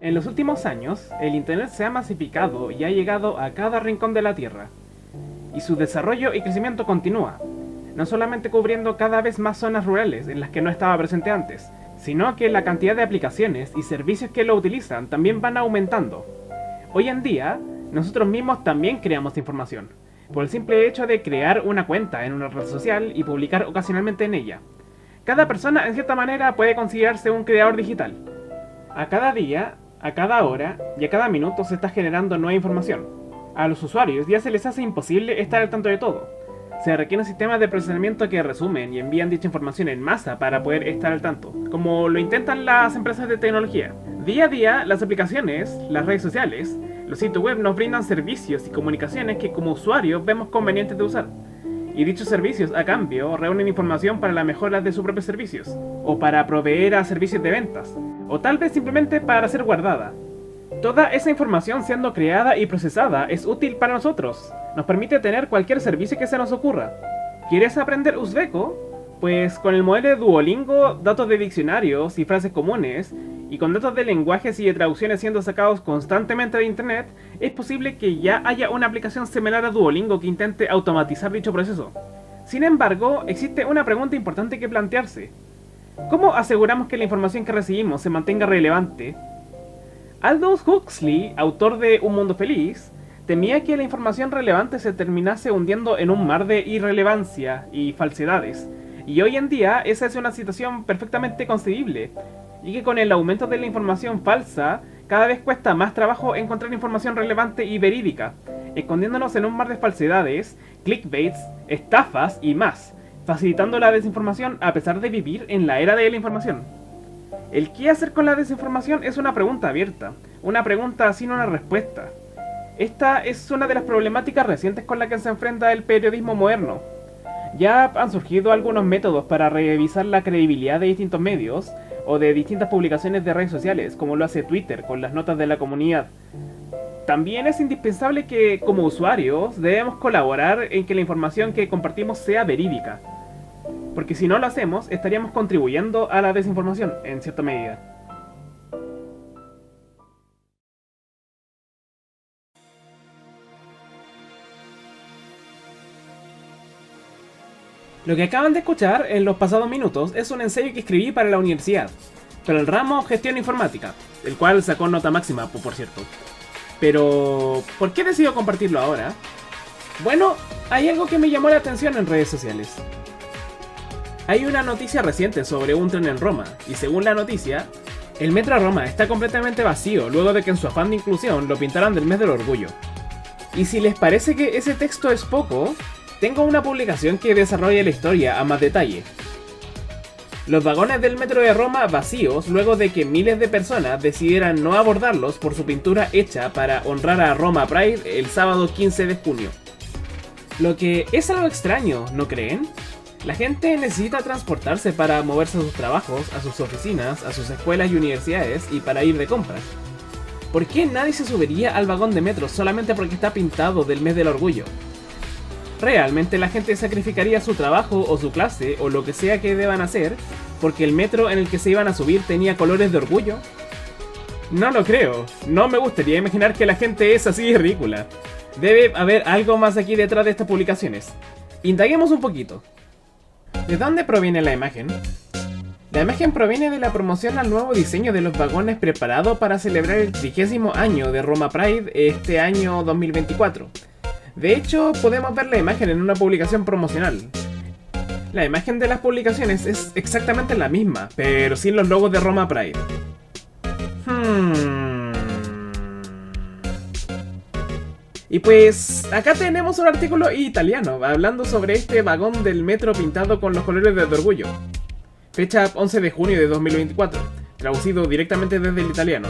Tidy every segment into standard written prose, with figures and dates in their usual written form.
En los últimos años, el Internet se ha masificado y ha llegado a cada rincón de la Tierra. Y su desarrollo y crecimiento continúa, no solamente cubriendo cada vez más zonas rurales en las que no estaba presente antes, sino que la cantidad de aplicaciones y servicios que lo utilizan también van aumentando. Hoy en día, nosotros mismos también creamos información, por el simple hecho de crear una cuenta en una red social y publicar ocasionalmente en ella. Cada persona en cierta manera puede considerarse un creador digital. A cada día, a cada hora y a cada minuto se está generando nueva información. A los usuarios ya se les hace imposible estar al tanto de todo. Se requieren sistemas de procesamiento que resumen y envían dicha información en masa para poder estar al tanto, como lo intentan las empresas de tecnología. Día a día, las aplicaciones, las redes sociales, los sitios web nos brindan servicios y comunicaciones que como usuarios vemos convenientes de usar. Y dichos servicios, a cambio, reúnen información para la mejora de sus propios servicios, o para proveer a servicios de ventas, o tal vez simplemente para ser guardada. Toda esa información siendo creada y procesada es útil para nosotros. Nos permite tener cualquier servicio que se nos ocurra. ¿Quieres aprender uzbeko? Pues con el modelo de Duolingo, datos de diccionarios y frases comunes, y con datos de lenguajes y de traducciones siendo sacados constantemente de internet, es posible que ya haya una aplicación similar a Duolingo que intente automatizar dicho proceso. Sin embargo, existe una pregunta importante que plantearse. ¿Cómo aseguramos que la información que recibimos se mantenga relevante? Aldous Huxley, autor de Un Mundo Feliz, temía que la información relevante se terminase hundiendo en un mar de irrelevancia y falsedades, y hoy en día esa es una situación perfectamente concebible, y que con el aumento de la información falsa, cada vez cuesta más trabajo encontrar información relevante y verídica, escondiéndonos en un mar de falsedades, clickbaits, estafas y más, facilitando la desinformación a pesar de vivir en la era de la información. El qué hacer con la desinformación es una pregunta abierta, una pregunta sin una respuesta. Esta es una de las problemáticas recientes con la que se enfrenta el periodismo moderno. Ya han surgido algunos métodos para revisar la credibilidad de distintos medios, o de distintas publicaciones de redes sociales, como lo hace Twitter con las notas de la comunidad. También es indispensable que, como usuarios, debemos colaborar en que la información que compartimos sea verídica. Porque si no lo hacemos, estaríamos contribuyendo a la desinformación, en cierta medida. Lo que acaban de escuchar en los pasados minutos es un ensayo que escribí para la universidad, para el ramo Gestión Informática, el cual sacó nota máxima, por cierto. Pero, ¿por qué decido compartirlo ahora? Bueno, hay algo que me llamó la atención en redes sociales. Hay una noticia reciente sobre un tren en Roma, y según la noticia, el metro de Roma está completamente vacío luego de que en su afán de inclusión lo pintaran del mes del orgullo. Y si les parece que ese texto es poco, tengo una publicación que desarrolla la historia a más detalle. Los vagones del metro de Roma vacíos luego de que miles de personas decidieran no abordarlos por su pintura hecha para honrar a Roma Pride el sábado 15 de junio. Lo que es algo extraño, ¿no creen? La gente necesita transportarse para moverse a sus trabajos, a sus oficinas, a sus escuelas y universidades y para ir de compras. ¿Por qué nadie se subiría al vagón de metro solamente porque está pintado del mes del orgullo? ¿Realmente la gente sacrificaría su trabajo o su clase o lo que sea que deban hacer porque el metro en el que se iban a subir tenía colores de orgullo? No lo creo, no me gustaría imaginar que la gente es así de ridícula. Debe haber algo más aquí detrás de estas publicaciones. Indaguemos un poquito. ¿De dónde proviene la imagen? La imagen proviene de la promoción al nuevo diseño de los vagones preparado para celebrar el 30º año de Roma Pride este año 2024. De hecho, podemos ver la imagen en una publicación promocional. La imagen de las publicaciones es exactamente la misma, pero sin los logos de Roma Pride. Y pues, acá tenemos un artículo italiano hablando sobre este vagón del metro pintado con los colores de orgullo. Fecha 11 de junio de 2024, traducido directamente desde el italiano.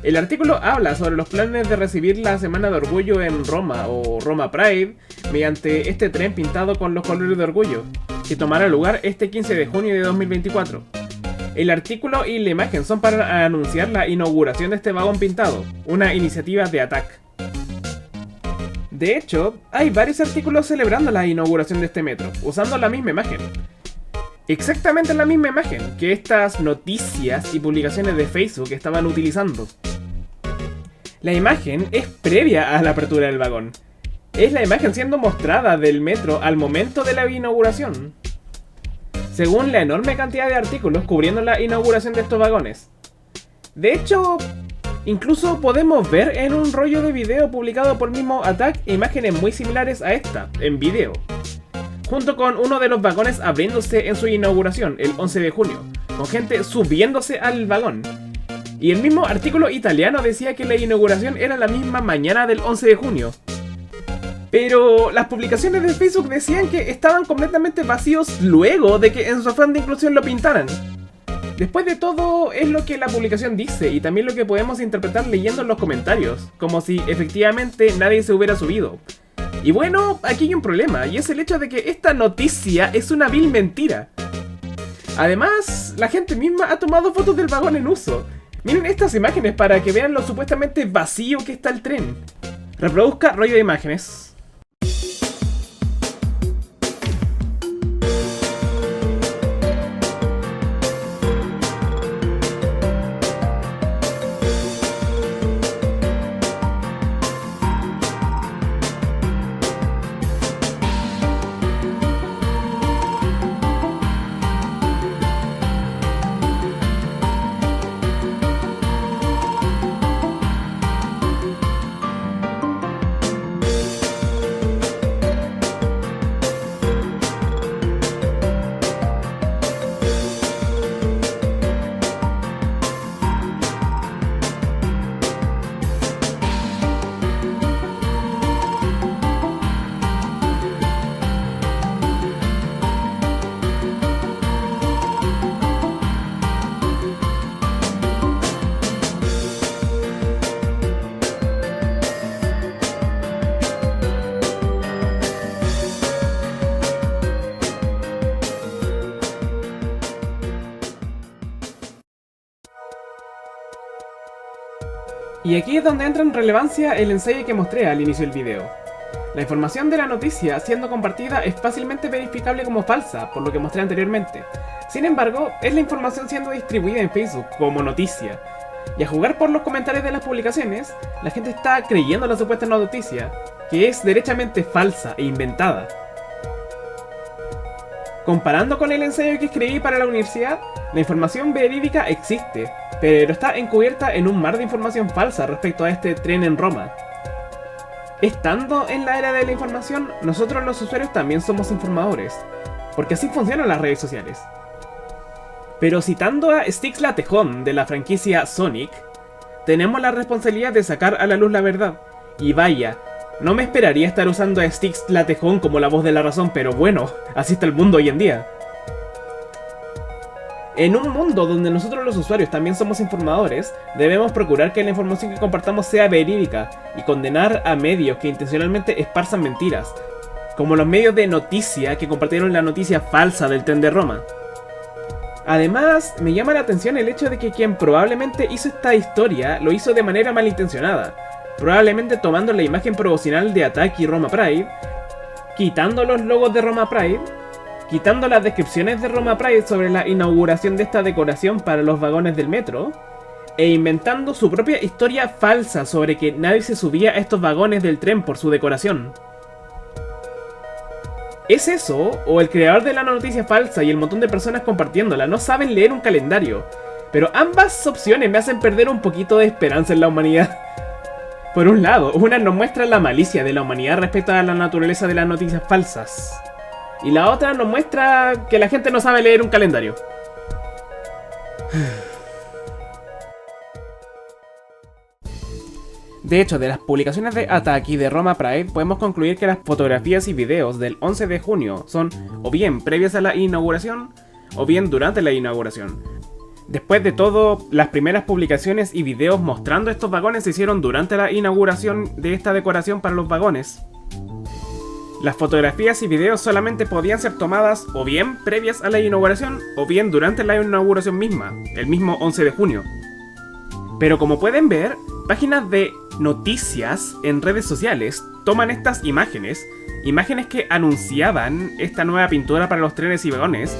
El artículo habla sobre los planes de recibir la Semana de Orgullo en Roma, o Roma Pride, mediante este tren pintado con los colores de orgullo, que tomará lugar este 15 de junio de 2024. El artículo y la imagen son para anunciar la inauguración de este vagón pintado, una iniciativa de ATTAC. De hecho, hay varios artículos celebrando la inauguración de este metro, usando la misma imagen. exactamente la misma imagen que estas noticias y publicaciones de Facebook estaban utilizando. La imagen es previa a la apertura del vagón. Es la imagen siendo mostrada del metro al momento de la inauguración, según la enorme cantidad de artículos cubriendo la inauguración de estos vagones. De hecho, incluso podemos ver en un rollo de video publicado por mismo Attack imágenes muy similares a esta, en video, junto con uno de los vagones abriéndose en su inauguración, el 11 de junio, con gente subiéndose al vagón. Y el mismo artículo italiano decía que la inauguración era la misma mañana del 11 de junio. Pero las publicaciones de Facebook decían que estaban completamente vacíos luego de que en su afán de inclusión lo pintaran. Después de todo, es lo que la publicación dice y también lo que podemos interpretar leyendo los comentarios, como si efectivamente nadie se hubiera subido. Y bueno, aquí hay un problema, y es el hecho de que esta noticia es una vil mentira. Además, la gente misma ha tomado fotos del vagón en uso. Miren estas imágenes para que vean lo supuestamente vacío que está el tren. Reproduzca rollo de imágenes. Y aquí es donde entra en relevancia el ensayo que mostré al inicio del video. La información de la noticia siendo compartida es fácilmente verificable como falsa, por lo que mostré anteriormente. Sin embargo, es la información siendo distribuida en Facebook como noticia. Y a jugar por los comentarios de las publicaciones, la gente está creyendo la supuesta noticia, que es derechamente falsa e inventada. Comparando con el ensayo que escribí para la universidad, la información verídica existe, pero está encubierta en un mar de información falsa respecto a este tren en Roma. Estando en la era de la información, nosotros los usuarios también somos informadores, porque así funcionan las redes sociales. Pero citando a Styx Latejón de la franquicia Sonic, tenemos la responsabilidad de sacar a la luz la verdad. Y vaya, no me esperaría estar usando a Styx Latejón como la voz de la razón, pero bueno, así está el mundo hoy en día. En un mundo donde nosotros los usuarios también somos informadores, debemos procurar que la información que compartamos sea verídica y condenar a medios que intencionalmente esparzan mentiras, como los medios de noticia que compartieron la noticia falsa del tren de Roma. Además, me llama la atención el hecho de que quien probablemente hizo esta historia lo hizo de manera malintencionada, probablemente tomando la imagen promocional de Attack y Roma Pride, quitando los logos de Roma Pride, quitando las descripciones de Roma Pride sobre la inauguración de esta decoración para los vagones del metro, e inventando su propia historia falsa sobre que nadie se subía a estos vagones del tren por su decoración. ¿Es eso, o el creador de la noticia falsa y el montón de personas compartiéndola no saben leer un calendario? Pero ambas opciones me hacen perder un poquito de esperanza en la humanidad. Por un lado, una nos muestra la malicia de la humanidad respecto a la naturaleza de las noticias falsas, y la otra nos muestra que la gente no sabe leer un calendario. De hecho, de las publicaciones de Attack y de Roma Pride, podemos concluir que las fotografías y videos del 11 de junio son o bien previas a la inauguración, o bien durante la inauguración. Después de todo, las primeras publicaciones y videos mostrando estos vagones se hicieron durante la inauguración de esta decoración para los vagones. Las fotografías y videos solamente podían ser tomadas o bien previas a la inauguración, o bien durante la inauguración misma, el mismo 11 de junio. Pero como pueden ver, páginas de noticias en redes sociales toman estas imágenes que anunciaban esta nueva pintura para los trenes y vagones,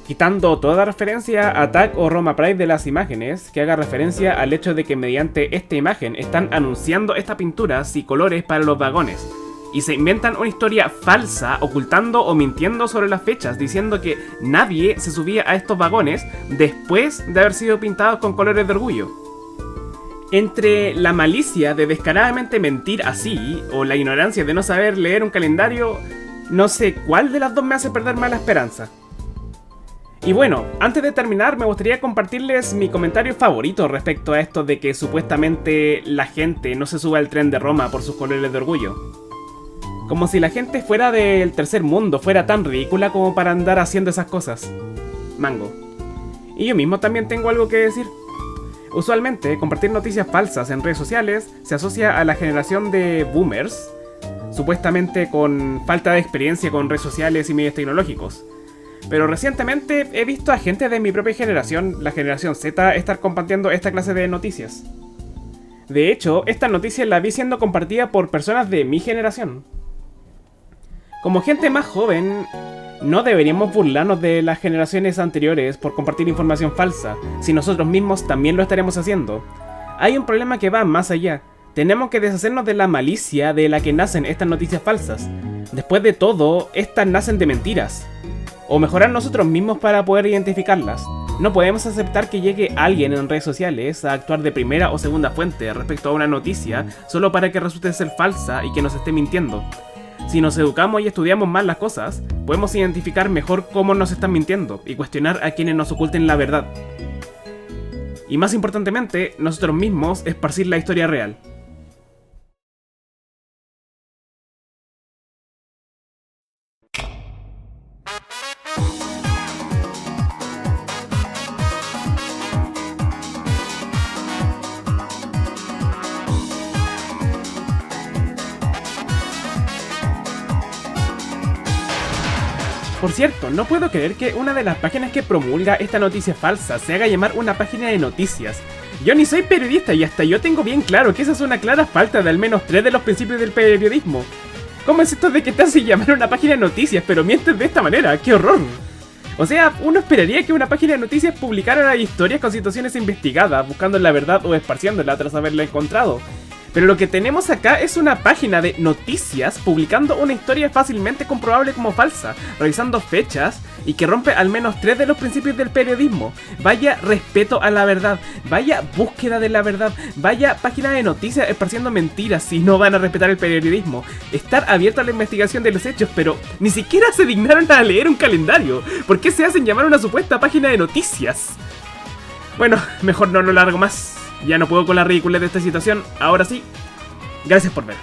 quitando toda referencia a Tag o Roma Pride de las imágenes, que haga referencia al hecho de que mediante esta imagen están anunciando estas pinturas y colores para los vagones, y se inventan una historia falsa ocultando o mintiendo sobre las fechas, diciendo que nadie se subía a estos vagones después de haber sido pintados con colores de orgullo. Entre la malicia de descaradamente mentir así, o la ignorancia de no saber leer un calendario, no sé cuál de las dos me hace perder más la esperanza. Y bueno, antes de terminar me gustaría compartirles mi comentario favorito respecto a esto de que supuestamente la gente no se sube al tren de Roma por sus colores de orgullo. Como si la gente fuera del tercer mundo fuera tan ridícula como para andar haciendo esas cosas. Mango. Y yo mismo también tengo algo que decir. Usualmente, compartir noticias falsas en redes sociales se asocia a la generación de boomers, supuestamente con falta de experiencia con redes sociales y medios tecnológicos. Pero recientemente he visto a gente de mi propia generación, la generación Z, estar compartiendo esta clase de noticias. De hecho, esta noticia la vi siendo compartida por personas de mi generación. Como gente más joven, no deberíamos burlarnos de las generaciones anteriores por compartir información falsa, si nosotros mismos también lo estaremos haciendo. Hay un problema que va más allá. Tenemos que deshacernos de la malicia de la que nacen estas noticias falsas. Después de todo, estas nacen de mentiras. O mejorar nosotros mismos para poder identificarlas. No podemos aceptar que llegue alguien en redes sociales a actuar de primera o segunda fuente respecto a una noticia solo para que resulte ser falsa y que nos esté mintiendo. Si nos educamos y estudiamos más las cosas, podemos identificar mejor cómo nos están mintiendo y cuestionar a quienes nos oculten la verdad. Y más importantemente, nosotros mismos esparcir la historia real. Por cierto, no puedo creer que una de las páginas que promulga esta noticia falsa se haga llamar una página de noticias. Yo ni soy periodista y hasta yo tengo bien claro que esa es una clara falta de al menos 3 de los principios del periodismo. ¿Cómo es esto de que te hace llamar una página de noticias pero mientes de esta manera? ¡Qué horror! O sea, uno esperaría que una página de noticias publicara historias con situaciones investigadas, buscando la verdad o esparciéndola tras haberla encontrado. Pero lo que tenemos acá es una página de noticias publicando una historia fácilmente comprobable como falsa, revisando fechas y que rompe al menos 3 de los principios del periodismo. Vaya respeto a la verdad, vaya búsqueda de la verdad, vaya página de noticias esparciendo mentiras si no van a respetar el periodismo. Estar abierto a la investigación de los hechos, pero ni siquiera se dignaron a leer un calendario. ¿Por qué se hacen llamar una supuesta página de noticias? Bueno, mejor no lo largo más. Ya no puedo con la ridiculez de esta situación. Ahora sí, gracias por ver.